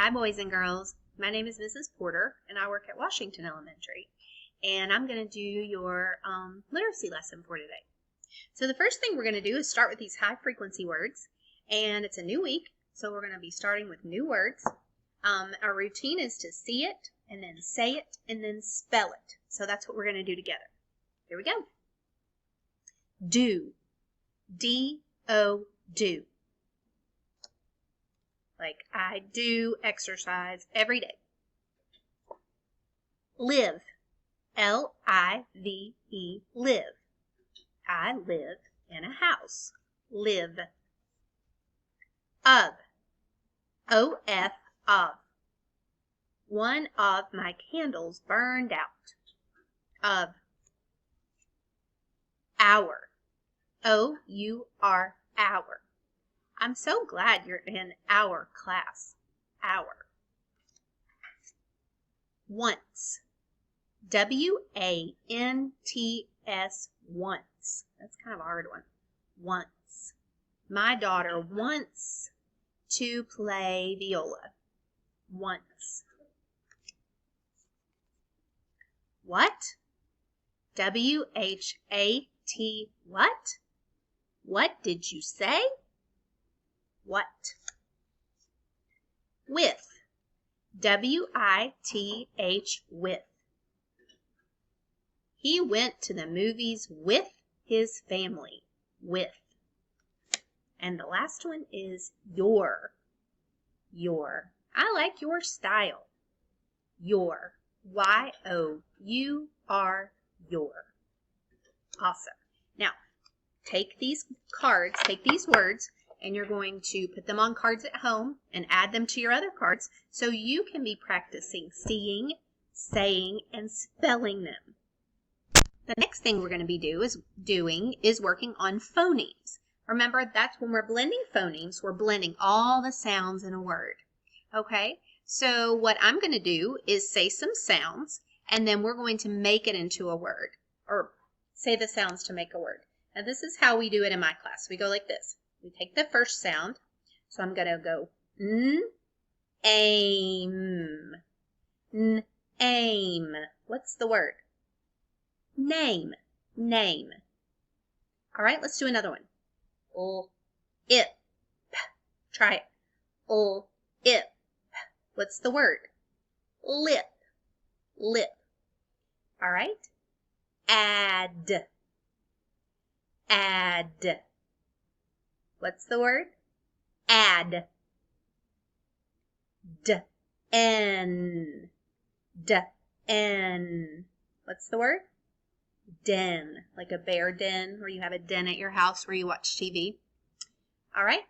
Hi boys and girls, my name is Mrs. Porter and I work at Washington Elementary, and I'm going to do your literacy lesson for today. So the first thing we're going to do is start with these high frequency words, and it's a new week, so we're going to be starting with new words. Our routine is to see it and then say it and then spell it. So that's what we're going to do together. Here we go. Do. D-O, do. Like I do exercise every day. Live. L-I-V-E, live. I live in a house. Live. Of. O-F, of. One of my candles burned out. Of. Hour. O-U-R, hour. I'm so glad you're in our class. Hour. Once. W-A-N-T-S, once. That's kind of a hard one. Once. My daughter wants to play viola. Once. What? W-H-A-T, what? What did you say? What? With. W-I-T-H, with. He went to the movies with his family. With. And the last one is your. Your. I like your style. Your. Y-O-U-R, your. Awesome. Now, take these cards, take these words, and you're going to put them on cards at home and add them to your other cards so you can be practicing seeing, saying, and spelling them. The next thing we're going to be doing is working on phonemes. Remember, that's when we're blending phonemes, we're blending all the sounds in a word. Okay? So what I'm going to do is say some sounds, and then we're going to make it into a word, or say the sounds to make a word. Now this is how we do it in my class. We go like this. We take the first sound. So I'm going to go aim. Aim. What's the word? Name. Name. All right, let's do another one. It. Try it. It. What's the word? Lip. Lip. All right. Add. Add. What's the word? Add. D-N. D-N. What's the word? Den. Like a bear den, where you have a den at your house where you watch TV. All right.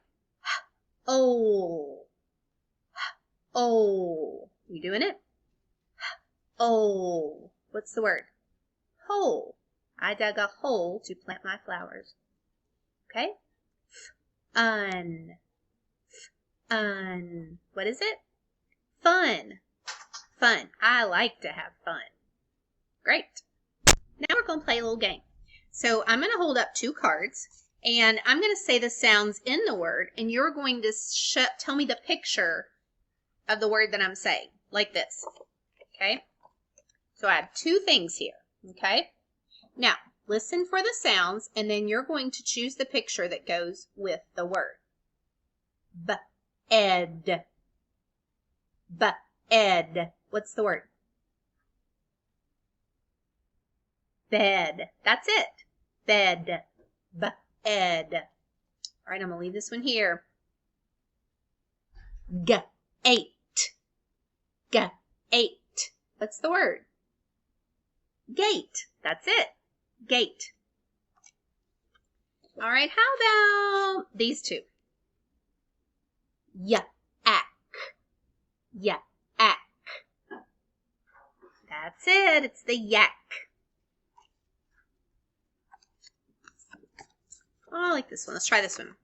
Oh. Oh. You doing it? Oh. What's the word? Hole. I dug a hole to plant my flowers. Okay? Fun. Fun. What is it? Fun. Fun. I like to have fun. Great. Now we're going to play a little game. So I'm going to hold up two cards, and I'm going to say the sounds in the word, and you're going to tell me the picture of the word that I'm saying, like this. Okay? So I have two things here. Okay? Now, listen for the sounds, and then you're going to choose the picture that goes with the word. B-ed. B-ed. What's the word? Bed. That's it. Bed. B-ed. All right, I'm going to leave this one here. G-ate. G-ate. What's the word? Gate. That's it. Gate. All right, how about these two? Yak. Yak. That's it. It's the yak. Oh, I like this one. Let's try this one.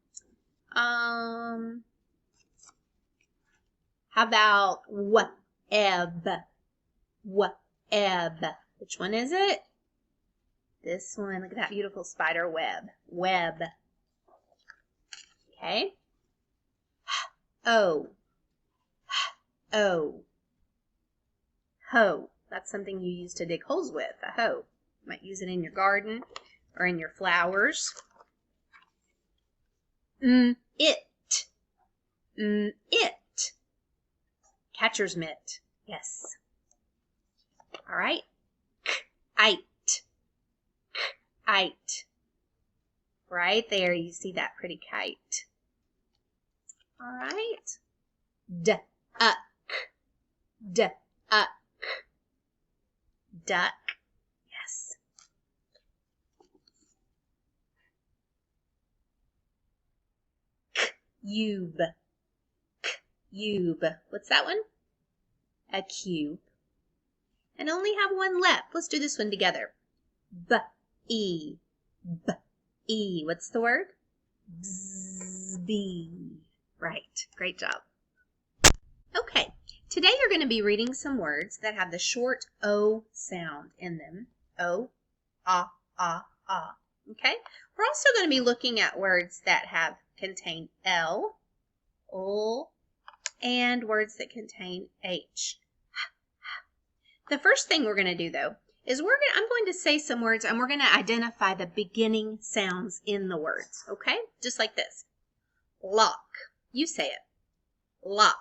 How about web? Web. Which one is it? This one. Look at that beautiful spider web. Web. Okay. O. O. Hoe. That's something you use to dig holes with, a hoe. You might use it in your garden or in your flowers. It. It. Catcher's mitt. Yes. All right. Kite. Kite. Right there, you see that pretty kite. All right. Duck. Duck. Duck. Yes. Cube. Cube. What's that one? A cube. And only have one left. Let's do this one together. B-E. B-E. What's the word? Bee. Right. Great job. Okay. Today you're going to be reading some words that have the short O sound in them. O, ah, ah, ah. Okay? We're also going to be looking at words that contain L, and words that contain H. The first thing we're going to do, though, is I'm going to say some words and we're going to identify the beginning sounds in the words. Okay? Just like this. Lock. You say it. Lock.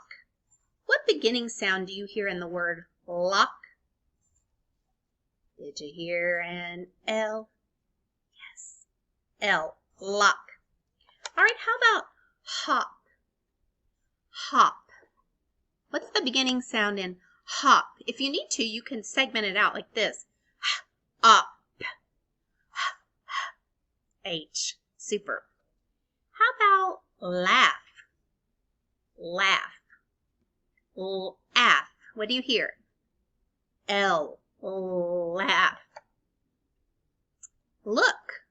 What beginning sound do you hear in the word lock? Did you hear an L? Yes. L. Lock. All right, how about hop? Hop. What's the beginning sound in hop? If you need to, you can segment it out like this. Up. H. Super. How about laugh? Laugh. Laugh. What do you hear? L. Laugh. Look.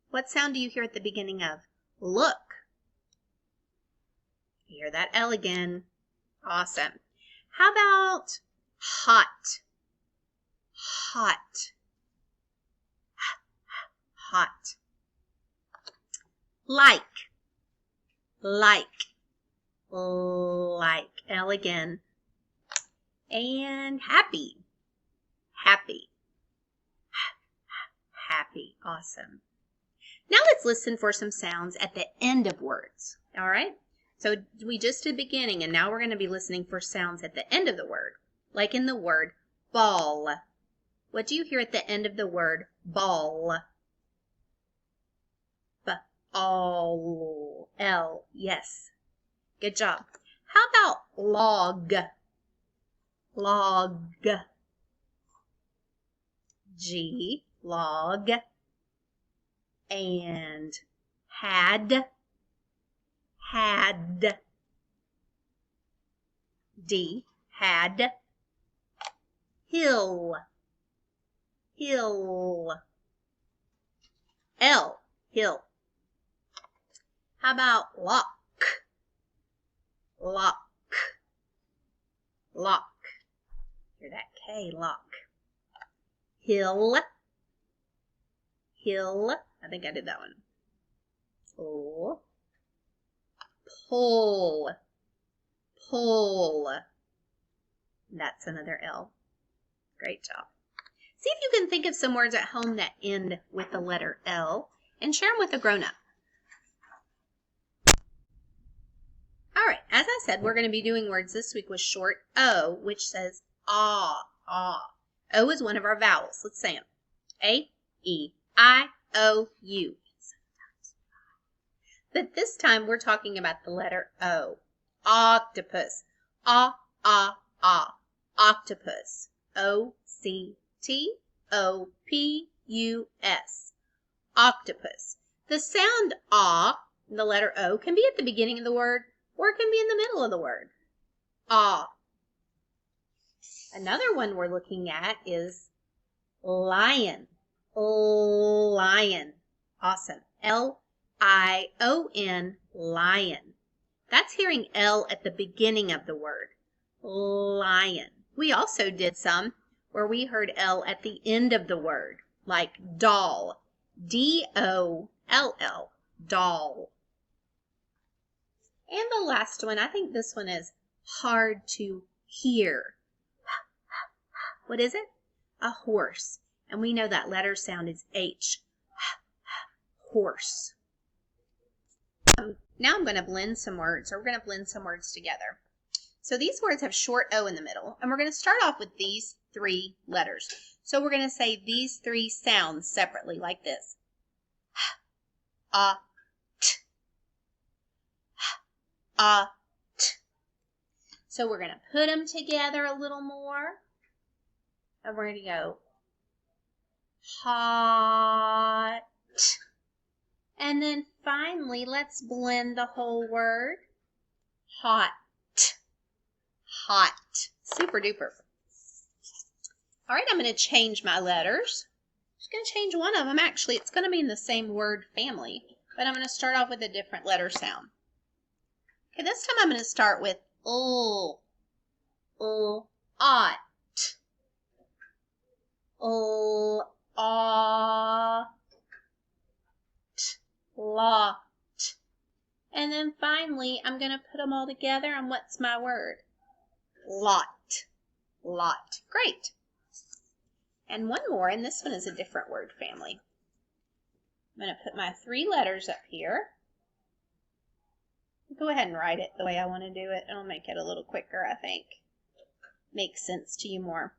What sound do you hear at the beginning of look? You hear that L again. Awesome. How about hot? Hot. Hot. Like. Like. Like. L again. And happy. Happy. Happy. Awesome. Now let's listen for some sounds at the end of words. All right? So we just did beginning, and now we're going to be listening for sounds at the end of the word, like in the word ball. What do you hear at the end of the word ball? B-all. L. Yes. Good job. How about log? Log. G. Log. And had. Had. D. Had. Hill. Hill. L. Hill. How about lock? Lock. Lock. Hear that K, lock. Hill. Hill. I think I did that one. O. Pull. Pull. That's another L. Great job. See if you can think of some words at home that end with the letter L and share them with a grown-up. All right, as I said, we're going to be doing words this week with short O, which says ah, ah. O is one of our vowels. Let's say them. A, E, I, O, U. But this time we're talking about the letter O. Octopus. Ah, ah, ah. Octopus. O-C-T-O-P-U-S. Octopus. The sound ah, the letter O, can be at the beginning of the word or it can be in the middle of the word. Ah. Another one we're looking at is lion. Lion. Awesome. L-I-O-N, lion. That's hearing L at the beginning of the word. Lion. We also did some where we heard L at the end of the word, like doll. D-O-L-L, doll. And the last one, I think this one is hard to Here. What is it? A horse. And we know that letter sound is H. Horse. Now I'm going to blend some words, or we're going to blend some words together. So these words have short O in the middle, and we're going to start off with these 3 letters. So we're going to say these 3 sounds separately like this. T. T. So we're going to put them together a little more, and we're going to go hot. And then finally, let's blend the whole word. Hot. Hot. Super duper. All right, I'm going to change my letters. I'm just going to change one of them. Actually, it's going to be in the same word family, but I'm going to start off with a different letter sound. Okay, this time I'm going to start with ot. Lot. And then finally, I'm going to put them all together, and what's my word? Lot. Lot. Great. And one more, and this one is a different word family. I'm going to put my 3 letters up here. Go ahead and write it the way I want to do it. It'll make it a little quicker, I think. Makes sense to you more.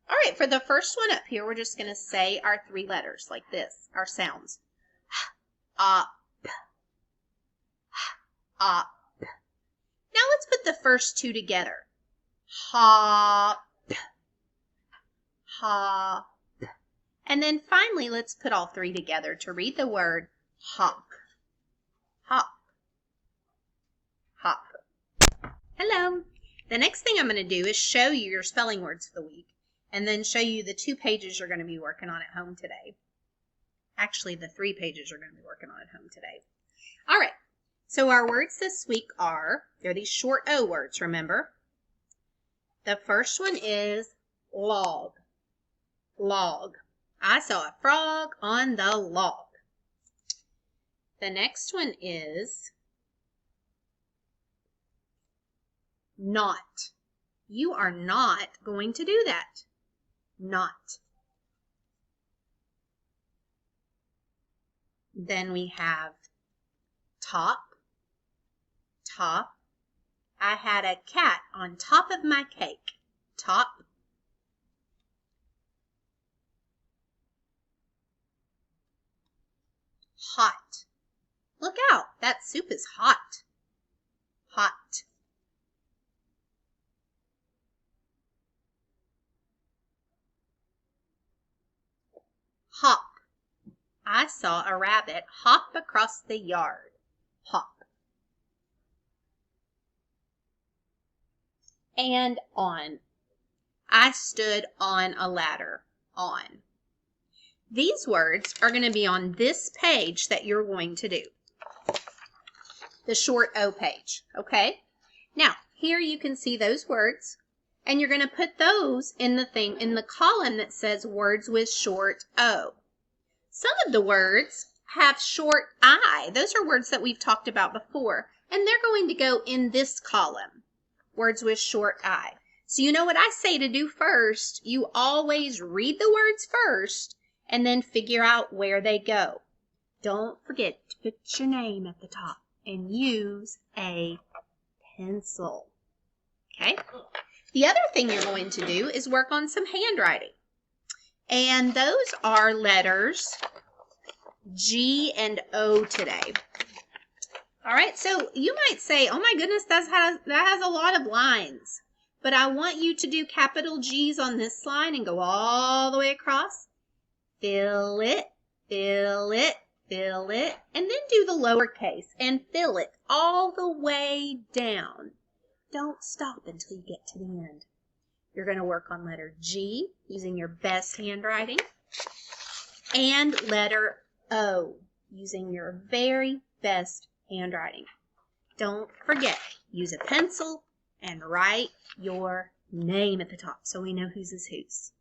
All right, for the first one up here, we're just going to say our 3 letters like this, our sounds. Up. Up. Now let's put the first 2 together. Hop. Hop. And then finally, let's put all 3 together to read the word hop. Hop. Hop. Hello. The next thing I'm going to do is show you your spelling words for the week, and then show you the 2 pages you're going to be working on at home today. Actually, the 3 pages you're going to be working on at home today. All right. So our words this week they're these short O words, remember? The first one is log. Log. I saw a frog on the log. The next one is not. You are not going to do that. Not. Then we have top. Top. I had a cat on top of my cake. Top. Hot. Look out, that soup is hot. Hot. Hop. I saw a rabbit hop across the yard. Hop. And on. I stood on a ladder. On. These words are going to be on this page that you're going to do. The short O page, okay? Now, here you can see those words, and you're going to put those in the column that says words with short O. Some of the words have short I. Those are words that we've talked about before, and they're going to go in this column, words with short I. So you know what I say to do first? You always read the words first and then figure out where they go. Don't forget to put your name at the top and use a pencil. Okay? The other thing you're going to do is work on some handwriting. And those are letters G and O today. All right, so you might say, oh my goodness, that has a lot of lines. But I want you to do capital G's on this line and go all the way across. Fill it, fill it, fill it, and then do the lowercase and fill it all the way down. Don't stop until you get to the end. You're going to work on letter G using your best handwriting and letter O using your very best handwriting. Don't forget, use a pencil and write your name at the top so we know whose is whose.